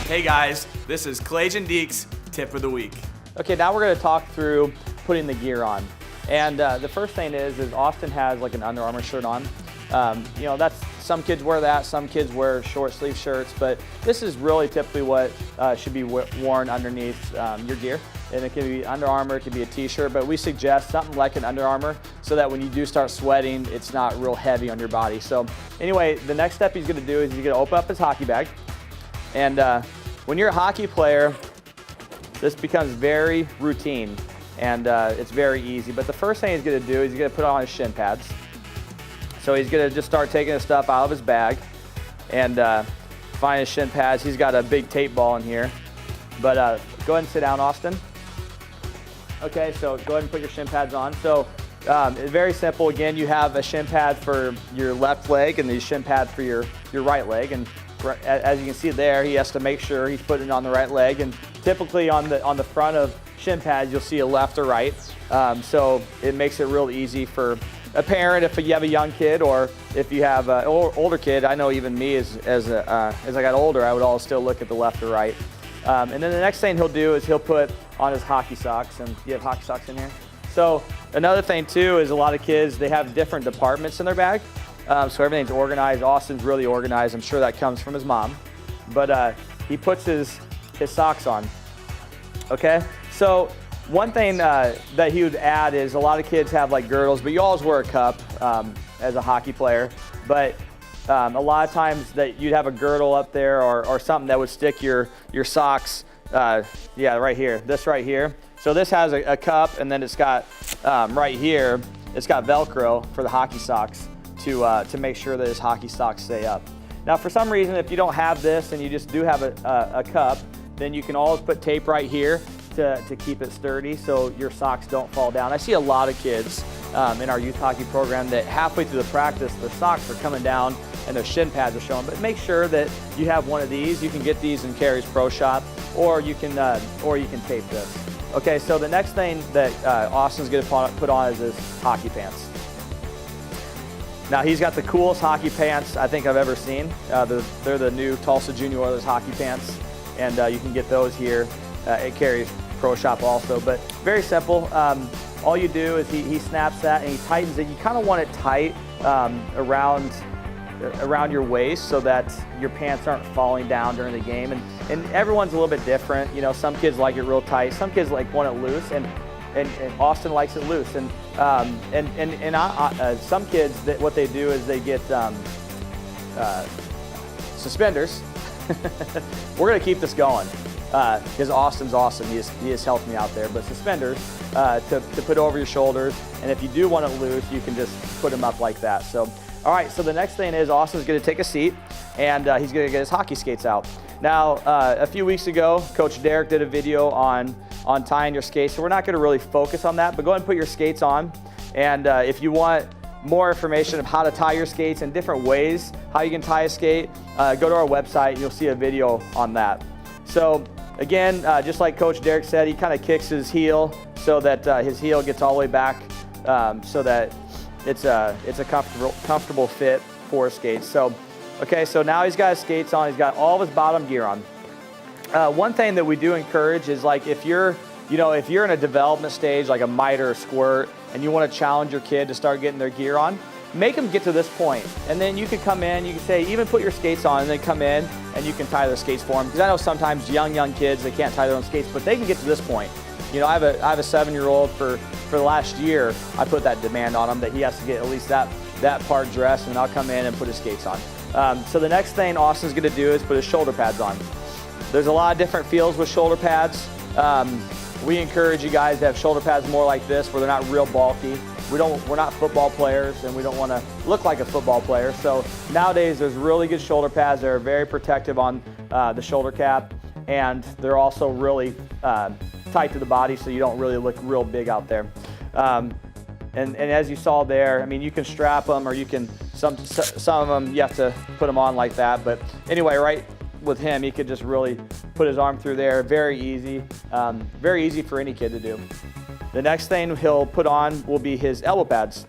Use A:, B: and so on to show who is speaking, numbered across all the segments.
A: Hey guys, this is Klage and Deek's Tip of the Week.
B: Okay, now we're going to talk through putting the gear on. And the first thing is Austin has like an Under Armour shirt on. You know, that's, some kids wear that, some kids wear short sleeve shirts, but this is really typically what should be worn underneath your gear. And it can be Under Armour, it can be a t-shirt, but we suggest something like an Under Armour so that when you do start sweating, it's not real heavy on your body. So anyway, the next step he's going to do is he's going to open up his hockey bag. And when you're a hockey player, this becomes very routine and it's very easy. But the first thing he's going to do is he's going to put on his shin pads. So he's going to just start taking his stuff out of his bag and find his shin pads. He's got a big tape ball in here. But go ahead and sit down, Austin. Okay, so go ahead and put your shin pads on. So it's very simple. Again, you have a shin pad for your left leg and the shin pad for your right leg. And as you can see there, he has to make sure he's putting it on the right leg. And typically on the front of shin pads, you'll see a left or right. So it makes it real easy for a parent if you have a young kid, or if you have an older kid. I know even me, as I got older, I would always still look at the left or right. And then the next thing he'll do is he'll put on his hockey socks. And you have hockey socks in here? So another thing too is a lot of kids, they have different departments in their bag. So everything's organized. Austin's really organized. I'm sure that comes from his mom. But he puts his socks on. Okay? So one thing that he would add is a lot of kids have like girdles, but you always wear a cup as a hockey player. But a lot of times that you'd have a girdle up there or something that would stick your socks, yeah, right here, this right here. So this has a cup, and then it's got right here, it's got Velcro for the hockey socks to make sure that his hockey socks stay up. Now for some reason, if you don't have this and you just do have a cup, then you can always put tape right here to keep it sturdy so your socks don't fall down. I see a lot of kids in our youth hockey program that halfway through the practice, their socks are coming down and their shin pads are showing. But make sure that you have one of these. You can get these in Carrie's Pro Shop, or you can tape this. Okay, so the next thing that Austin's going to put on is his hockey pants. Now he's got the coolest hockey pants I think I've ever seen. They're the new Tulsa Junior Oilers hockey pants, and you can get those here at Carrie's Pro Shop also. But very simple. All you do is he snaps that and he tightens it. You kind of want it tight around your waist so that your pants aren't falling down during the game. And everyone's a little bit different. You know, some kids like it real tight. Some kids like want it loose, and Austin likes it loose. And some kids, what they do is they get suspenders. We're gonna keep this going because Austin's awesome. He has helped me out there. But suspenders to put over your shoulders, and if you do want it loose, you can just put them up like that. So, all right. So the next thing is Austin's gonna take a seat, and he's gonna get his hockey skates out. Now, a few weeks ago, Coach Derek did a video on tying your skates, so we're not gonna really focus on that, but go ahead and put your skates on. And if you want more information of how to tie your skates and different ways how you can tie a skate, go to our website and you'll see a video on that. So again, just like Coach Derek said, he kind of kicks his heel so that his heel gets all the way back so that it's a comfortable fit for his skates. So, okay, so now he's got his skates on, he's got all of his bottom gear on. One thing that we do encourage is, like, if you're in a development stage like a miter or squirt and you want to challenge your kid to start getting their gear on, make them get to this point. And then you can come in, you can say, even put your skates on, and then come in and you can tie their skates for them. Because I know sometimes young kids, they can't tie their own skates, but they can get to this point. You know, I have a 7-year-old for the last year. I put that demand on him that he has to get at least that part dressed, and I'll come in and put his skates on. So the next thing Austin's going to do is put his shoulder pads on. There's a lot of different feels with shoulder pads. We encourage you guys to have shoulder pads more like this, where they're not real bulky. We're not football players, and we don't want to look like a football player. So nowadays, there's really good shoulder pads that are very protective on the shoulder cap, and they're also really tight to the body, so you don't really look real big out there. And as you saw there, I mean, you can strap them, or you can some of them you have to put them on like that. But anyway, right with him, he could just really put his arm through there. Very easy for any kid to do. The next thing he'll put on will be his elbow pads.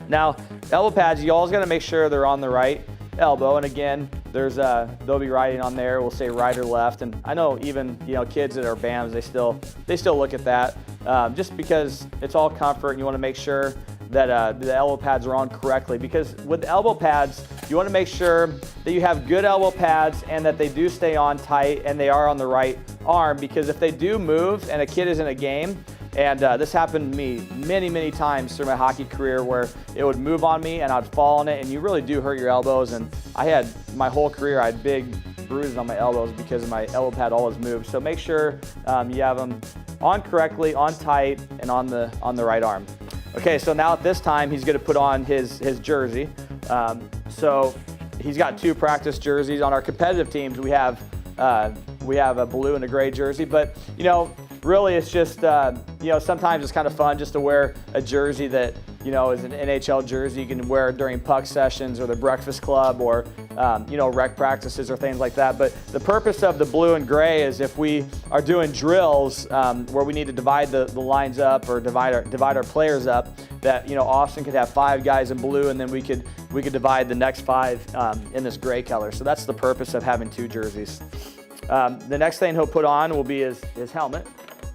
B: Now, elbow pads, you always got to make sure they're on the right elbow. And again, they'll be writing on there. We'll say right or left, and I know even kids that are BAMs, they still look at that just because it's all comfort, and you want to make sure that the elbow pads are on correctly. Because with the elbow pads, you want to make sure that you have good elbow pads and that they do stay on tight and they are on the right arm. Because if they do move and a kid is in a game, and this happened to me many times through my hockey career, where it would move on me and I'd fall on it, and you really do hurt your elbows. And I had my whole career, I had big bruises on my elbows because my elbow pad always moved. So make sure you have them on correctly, on tight, and on the right arm. Okay, so now at this time he's going to put on his jersey. So he's got 2 practice jerseys. On our competitive teams, we have a blue and a gray jersey, but really it's just sometimes it's kind of fun just to wear a jersey that is an NHL jersey you can wear during puck sessions or the breakfast club or rec practices or things like that. But the purpose of the blue and gray is if we are doing drills where we need to divide the lines up or divide our players up, that Austin could have 5 guys in blue, and then we could divide the next 5 in this gray color. So that's the purpose of having 2 jerseys. The next thing he'll put on will be his helmet.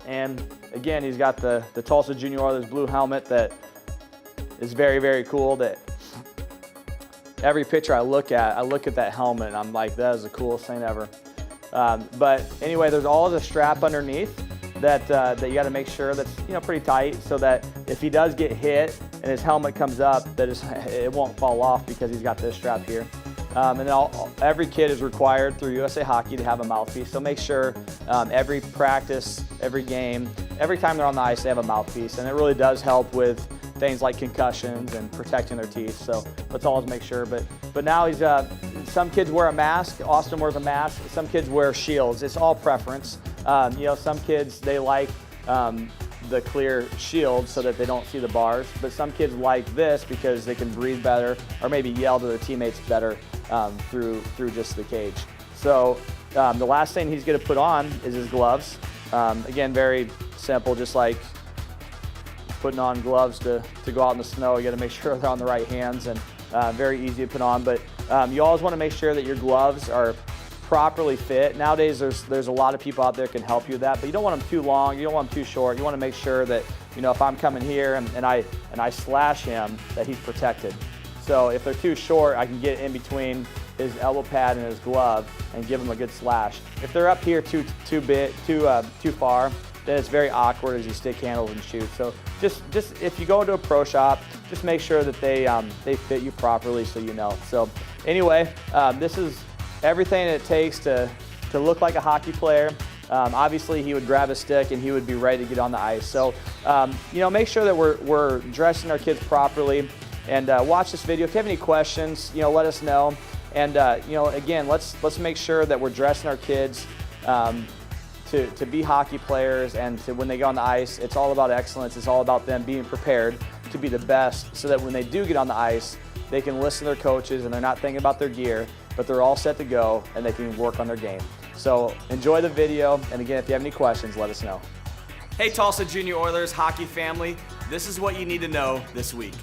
B: And again, he's got the Tulsa Junior Oilers blue helmet that is very cool. That every picture I look at that helmet and I'm like, that is the coolest thing ever. But anyway, there's always a strap underneath that you got to make sure that's pretty tight, so that if he does get hit and his helmet comes up, that it won't fall off because he's got this strap here. And then every kid is required through USA Hockey to have a mouthpiece. So make sure every practice, every game, every time they're on the ice, they have a mouthpiece. And it really does help with things like concussions and protecting their teeth. So let's always make sure. But now some kids wear a mask. Austin wears a mask. Some kids wear shields. It's all preference. Some kids, they like the clear shield so that they don't see the bars, but some kids like this because they can breathe better or maybe yell to their teammates better through just the cage. So the last thing he's going to put on is his gloves. Again, very simple, just like putting on gloves to go out in the snow. You got to make sure they're on the right hands, and very easy to put on. But you always want to make sure that your gloves are properly fit. Nowadays, there's a lot of people out there can help you with that, but you don't want them too long, you don't want them too short. You want to make sure that if I'm coming here and I slash him, that he's protected. So if they're too short, I can get in between his elbow pad and his glove and give him a good slash. If they're up here too far, then it's very awkward as you stick handles and shoot. So just if you go into a pro shop, just make sure that they fit you properly, so So anyway, this is everything it takes to look like a hockey player. Obviously, he would grab a stick and he would be ready to get on the ice. So, make sure that we're dressing our kids properly, and watch this video. If you have any questions, let us know. And again, let's make sure that we're dressing our kids to be hockey players, and when they go on the ice, it's all about excellence. It's all about them being prepared to be the best, so that when they do get on the ice, they can listen to their coaches and they're not thinking about their gear, but they're all set to go and they can work on their game. So enjoy the video, and again, if you have any questions, let us know.
A: Hey Tulsa Junior Oilers hockey family, this is what you need to know this week.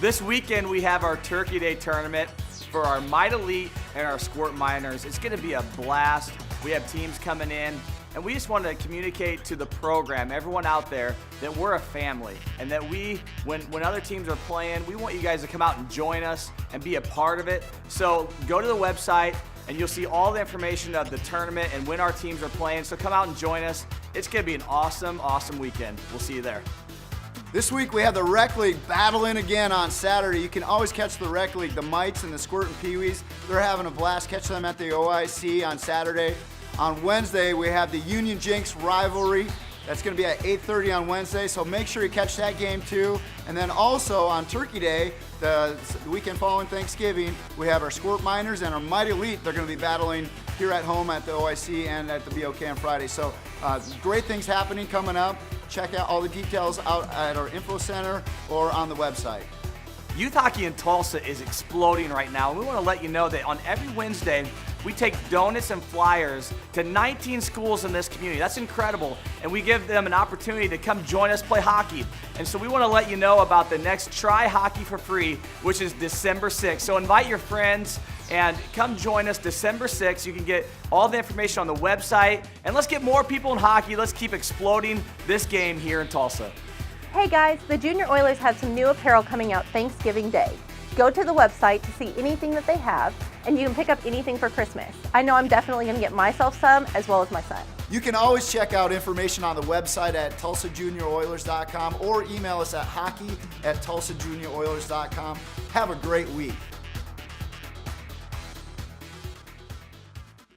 A: This weekend we have our Turkey Day tournament for our Might Elite and our Squirt Minors. It's going to be a blast. We have teams coming in, and we just want to communicate to the program, everyone out there, that we're a family, and that when other teams are playing, we want you guys to come out and join us and be a part of it. So go to the website and you'll see all the information of the tournament and when our teams are playing. So come out and join us. It's going to be an awesome weekend. We'll see you there.
C: This week we have the Rec League battling again on Saturday. You can always catch the Rec League, the Mites and the Squirt and Pee-wees. They're having a blast. Catch them at the OIC on Saturday. On Wednesday, we have the Union Jinx rivalry. That's going to be at 8:30 on Wednesday, so make sure you catch that game too. And then also on Turkey Day, the weekend following Thanksgiving, we have our Squirt Minors and our Might Elite. They're going to be battling here at home at the OIC and at the BOK on Friday. So great things happening coming up. Check out all the details out at our info center or on the website.
A: Youth hockey in Tulsa is exploding right now, and we want to let you know that on every Wednesday, we take donuts and flyers to 19 schools in this community. That's incredible. And we give them an opportunity to come join us play hockey. And so we want to let you know about the next Try Hockey for Free, which is December 6th. So invite your friends, And come join us December 6th. You can get all the information on the website. And let's get more people in hockey. Let's keep exploding this game here in Tulsa.
D: Hey guys, the Junior Oilers have some new apparel coming out Thanksgiving Day. Go to the website to see anything that they have, and you can pick up anything for Christmas. I know I'm definitely going to get myself some, as well as my son.
C: You can always check out information on the website at tulsajunioroilers.com or email us at hockey@tulsajunioroilers.com. Have a great week.